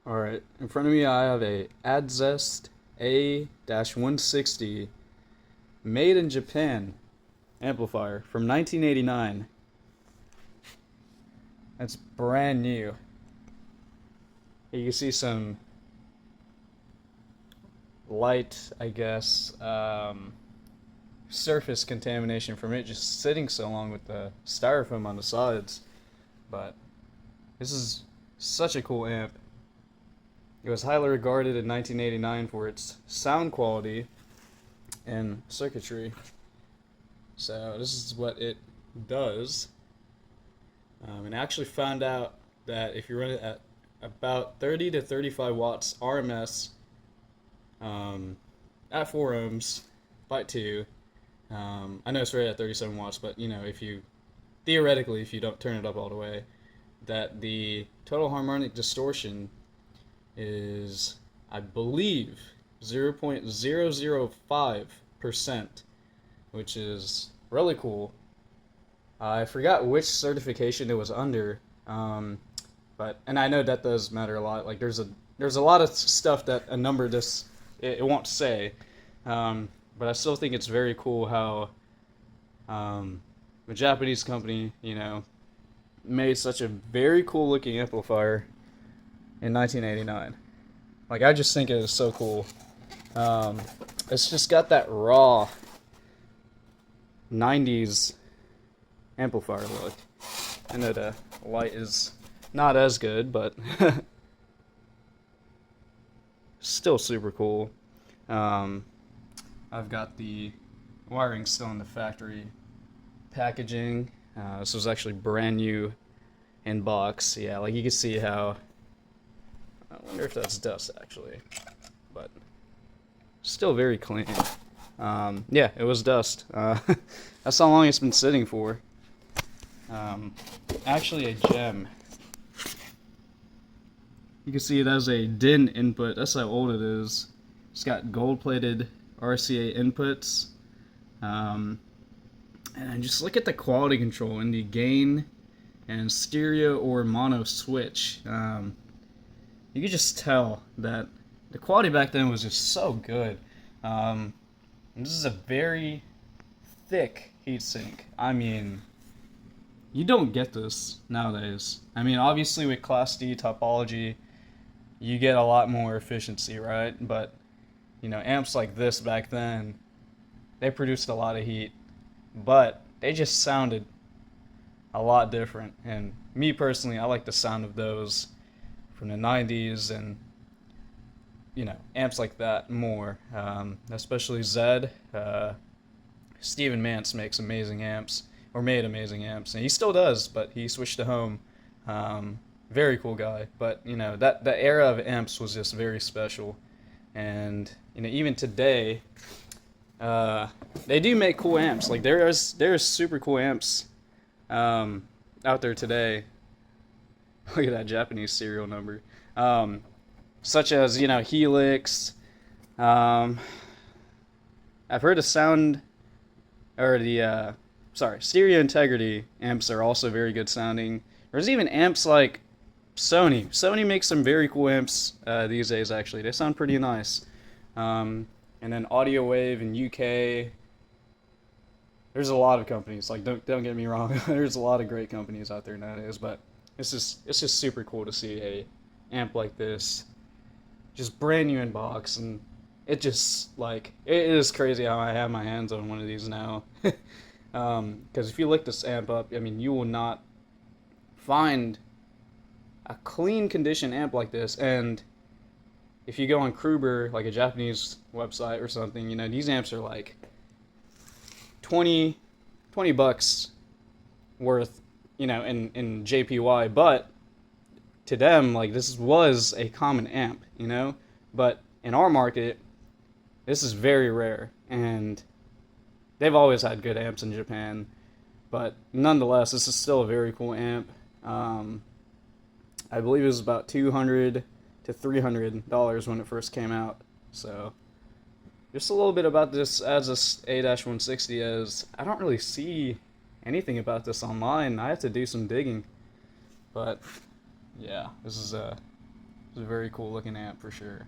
Alright, in front of me I have a Addzest A-160 made in Japan amplifier from 1989. It's brand new. You can see some light, I guess, surface contamination from it just sitting so long with the styrofoam on the sides. But this is such a cool amp. It was highly regarded in 1989 for its sound quality and circuitry. So this is what it does. And I actually found out that if you run it at about 30 to 35 watts RMS at 4 ohms by 2, I know it's rated at 37 watts, but you know, if you theoretically, if you don't turn it up all the way, that the total harmonic distortion is, I believe, 0.005%, which is really cool. I forgot which certification it was under, but and I know that does matter a lot. Like there's a lot of stuff that a number just it won't say, but I still think it's very cool how a Japanese company, you know, made such a very cool looking amplifier in 1989. Like, I just think it is so cool. It's just got that raw 90s amplifier look. I know the light is not as good, but still super cool. I've got the wiring still in the factory packaging. This was actually brand new in box. Yeah, like you can see how, I wonder if that's dust actually, but still very clean. Yeah, it was dust. That's how long it's been sitting for. Actually a gem. You can see it has a DIN input. That's how old it is. It's got gold-plated RCA inputs. And just look at the quality control and the gain and stereo or mono switch. You could just tell that the quality back then was just so good. And this is a very thick heatsink. I mean, you don't get this nowadays. I mean, obviously with Class D topology, you get a lot more efficiency, right? But, you know, amps like this back then, they produced a lot of heat, but they just sounded a lot different. And me personally, I like the sound of those from the 90s and, you know, amps like that more, especially Zed. Steven Mance makes amazing amps, or made amazing amps, and he still does, but he switched to home. Very cool guy, but you know, that era of amps was just very special. And you know, even today, they do make cool amps. Like there's super cool amps out there today. Look at that Japanese serial number. Such as, you know, Helix. I've heard of sound, or the stereo integrity amps are also very good sounding. There's even amps like Sony. Sony makes some very cool amps these days. Actually, they sound pretty nice. And then Audio Wave in UK. There's a lot of companies. Like don't get me wrong. There's a lot of great companies out there nowadays. But it's just super cool to see a amp like this, just brand new in box, and it just like it is crazy how I have my hands on one of these now. Because if you look this amp up, I mean, you will not find a clean condition amp like this. And if you go on Kruber, like a Japanese website or something, you know, these amps are like 20 bucks worth, you know, in JPY, but to them, like, this was a common amp, you know, but in our market, this is very rare, and they've always had good amps in Japan, but nonetheless, this is still a very cool amp. I believe it was about $200 to $300 when it first came out. So just a little bit about this Addzest A-160, as I don't really see anything about this online. I have to do some digging, but yeah, this is It's a very cool looking amp for sure.